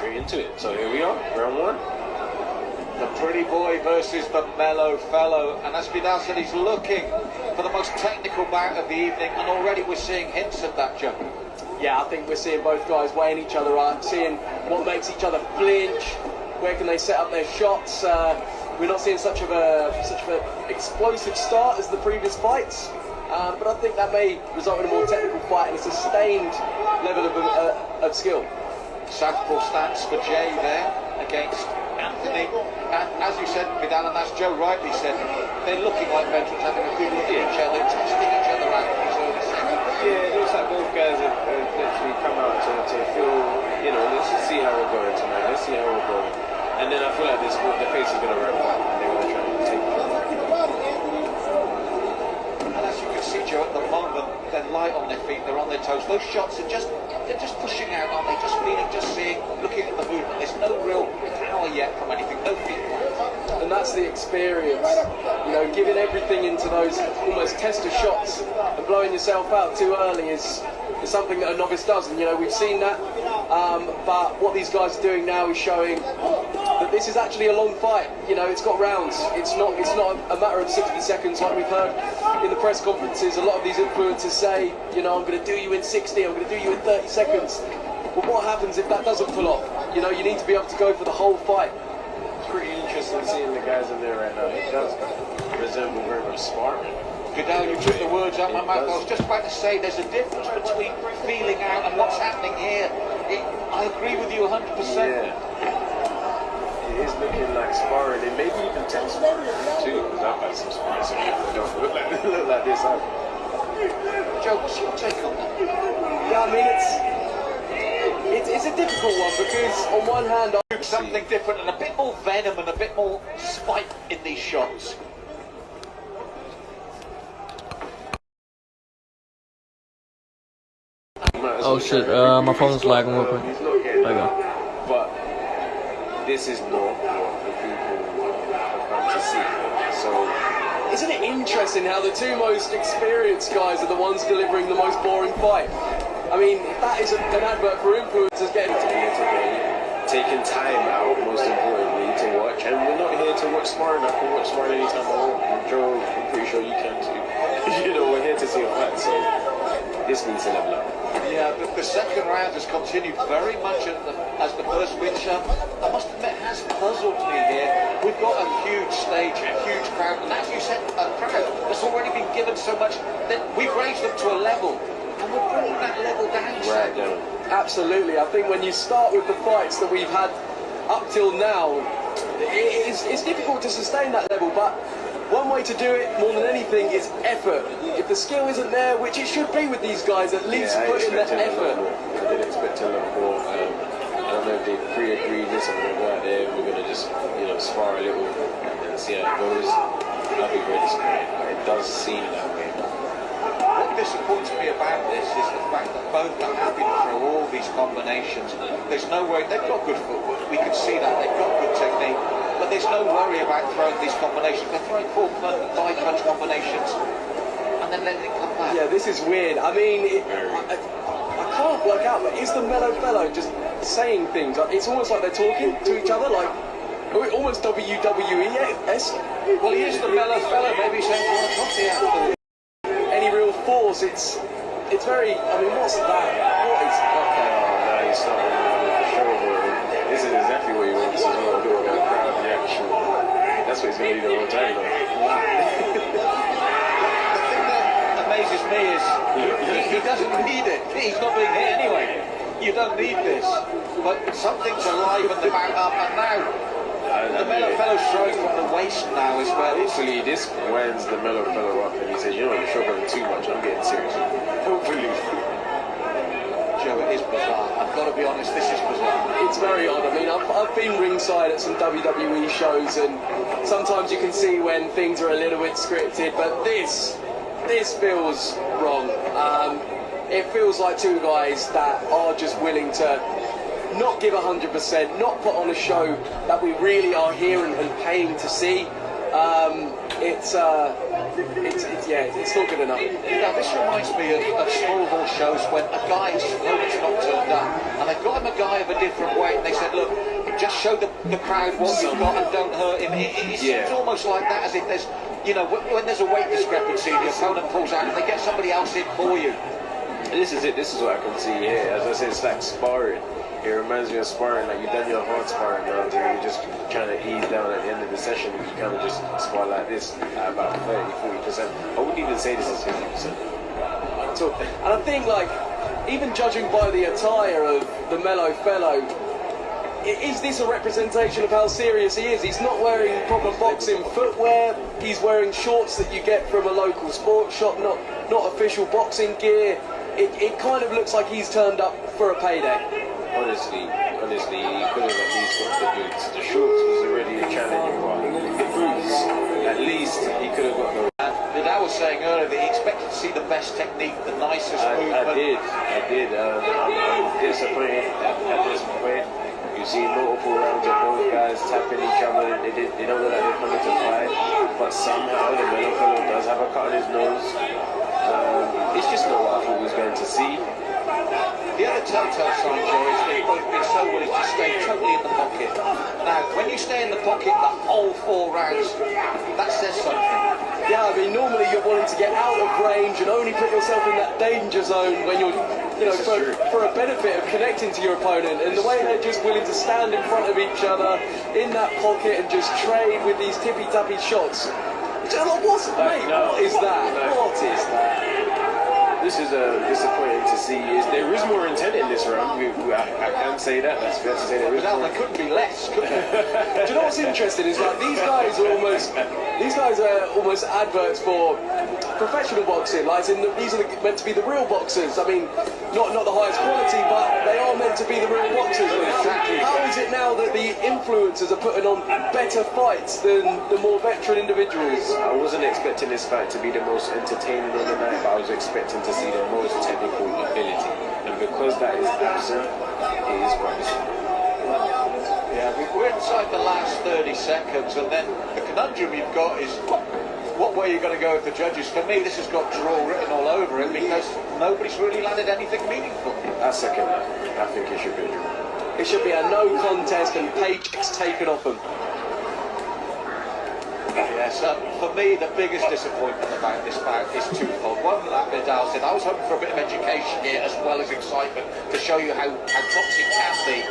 straight into it. So here we are, round one. The pretty boy versus the mellow fellow, and as Vidal said, he's looking for the most technical bout of the evening, and already we're seeing hints of that, Joe. Yeah, I think we're seeing both guys weighing each other up, seeing what makes each other flinch, where can they set up their shots. We're not seeing such of an explosive start as the previous fights, but I think that may result in a more technical fight and a sustained level of skill. Southpaw stance for Jay there against Anthony, and as you said, Vidal, and as Joe rightly said, they're looking like veterans, having a good look at each other, testing each other out in these early seconds. Yeah, it looks like both guys have literally come out to feel, let's just see how we're going tonight, let's see how we're going. And then I feel like the pace is going to ramp up and they're going to try and take it. And as you can see, Joe, at the moment, they're light on their feet, they're on their toes. Those shots are they're just pushing out, aren't they? Just feeling, just seeing, looking at the movement. There's no real power yet from anything, no feet. And that's the experience, giving everything into those almost tester shots and blowing yourself out too early is something that a novice does, and we've seen that, but what these guys are doing now is showing that this is actually a long fight. It's got rounds, it's not a matter of 60 seconds like we've heard in the press conferences. A lot of these influencers say, I'm going to do you in 60, I'm going to do you in 30 seconds. But what happens if that doesn't pull off? You need to be able to go for the whole fight. Pretty interesting seeing the guys in there right now. It does resemble very much sparring. Vidal, you took the words out of my mouth. I was just about to say there's a difference between feeling out and what's happening here. I agree with you 100%. Yeah. It is looking like sparring. It may be even tense too, because I've had some sparring sessions that don't look like this either. Joe, what's your take on that? Yeah, I mean, it's a difficult one, because on one hand, something different and a bit more venom and a bit more spite in these shots. Oh shit, my phone's lagging real quick. There you go. But this is not what the people have come to see. So, isn't it interesting how the two most experienced guys are the ones delivering the most boring fight? I mean, that is an advert for influencers getting to be entertained, taking time out, most importantly, to watch. And we're not here to watch sparring. I can watch sparring anytime I want. Joe, I'm pretty sure you can too. We're here to see a fight, so this needs to level up. Yeah, the second round has continued very much as the first, which I must admit has puzzled me here. We've got a huge stage, a huge crowd, and as you said, a crowd that's already been given so much that we've raised them to a level, and we're bringing that level down. Right down. Absolutely. I think when you start with the fights that we've had up till now, it's difficult to sustain that level, but one way to do it more than anything is effort. If the skill isn't there, which it should be with these guys, at least put in the effort. I did expect a lot more. I don't know if they pre-agreed this, I'm going to go out there, we're going to just, spar a little and see how it goes. I'll be very disappointed, but it does seem that way. What disappoints me about this is the fact that both are happy to throw all these combinations. There's no way, they've got good footwork, we can see that, they've got good technique. But there's no worry about throwing these combinations. They're throwing 4-5 combinations and then letting it come back. Yeah, this is weird. I mean, I can't work out, but is the mellow fellow just saying things? It's almost like they're talking to each other, like almost WWE-esque. Well, he is the mellow fellow. Maybe he's saying, want a coffee after this. Any real force, it's very, I mean, what's that? What is that? Now he's starting with the shoulder. This is exactly what he wants as well. Crowd reaction. That's what he's going to do the whole time, though. The thing that amazes me is he doesn't need it. He's not being hit anyway. You don't need this. But something to liven the back up, and now the mellow fellow's throwing from the waist now as well. Hopefully this winds the mellow fellow up and he says, you're struggling too much, I'm getting serious. Hopefully. Joe, it is bizarre. I've got to be honest, this is bizarre. It's very odd. I mean, I've been ringside at some WWE shows, and sometimes you can see when things are a little bit scripted, but this feels wrong. It feels like two guys that are just willing to not give 100%, not put on a show that we really are here and paying to see. it's not good enough. Now, this reminds me of small ball shows when a guy's opponent's not turned up and they've got him a guy of a different weight and they said, look, just show the crowd what you've got and don't hurt him. It seems almost like that, as if there's, you know, when there's a weight discrepancy, the opponent pulls out and they get somebody else in for you. This is it. This is what I can see here. As I said, it's like sparring. It reminds me of sparring, like you've done your hard sparring rounds and you're just trying to ease down at the end of the session. You kind of just spar like this at about 30-40%. I wouldn't even say this is 50%. And I think, like, even judging by the attire of the Mellow fellow, is this a representation of how serious he is? He's not wearing proper boxing footwear. He's wearing shorts that you get from a local sports shop, not official boxing gear. It kind of looks like he's turned up for a payday. Honestly, he could have at least got the boots. The shorts was already a challenging one. The boots, at least he could have got the... And I was saying earlier that he expected to see the best technique, the nicest movement. I did. I'm disappointed at this point. You see multiple rounds of both guys tapping each other. They don't look like they're coming to fight, but somehow the Mellow fellow does have a cut on his nose. It's just not what I thought we was going to see. The other telltale sign, Joe, is that you've been so willing to stay totally in the pocket. Now, when you stay in the pocket the whole 4 rounds, that says something. Yeah, I mean, normally you're wanting to get out of range and only put yourself in that danger zone when you're, you know, for a benefit of connecting to your opponent. And the way they're just willing to stand in front of each other in that pocket and just trade with these tippy-tappy shots. What is that? What is that? This is disappointing to see. There is more intent in this round. I can say that. That's fair to say there is. There couldn't be less, could there? Do you know what's interesting? Is like these guys are almost adverts for professional boxing. Like these are meant to be the real boxers. I mean, not the highest quality, but they are meant to be the real boxers. Exactly. How is it now that the influencers are putting on better fights than the more veteran individuals? I wasn't expecting this fight to be the most entertaining of the night, but I was expecting to see the most technical ability. And because that is absent, it is promising. Yeah, we're inside the last 30 seconds, and then the conundrum you've got is what way you're going to go with the judges. For me, this has got draw written all over it because nobody's really landed anything meaningful. I second that. I think it should be a draw. It should be a no contest and paychecks taken off them. Yes, for me, the biggest disappointment about this bout is twofold. One, like Vidal said, I was hoping for a bit of education here as well as excitement to show you how boxing can be.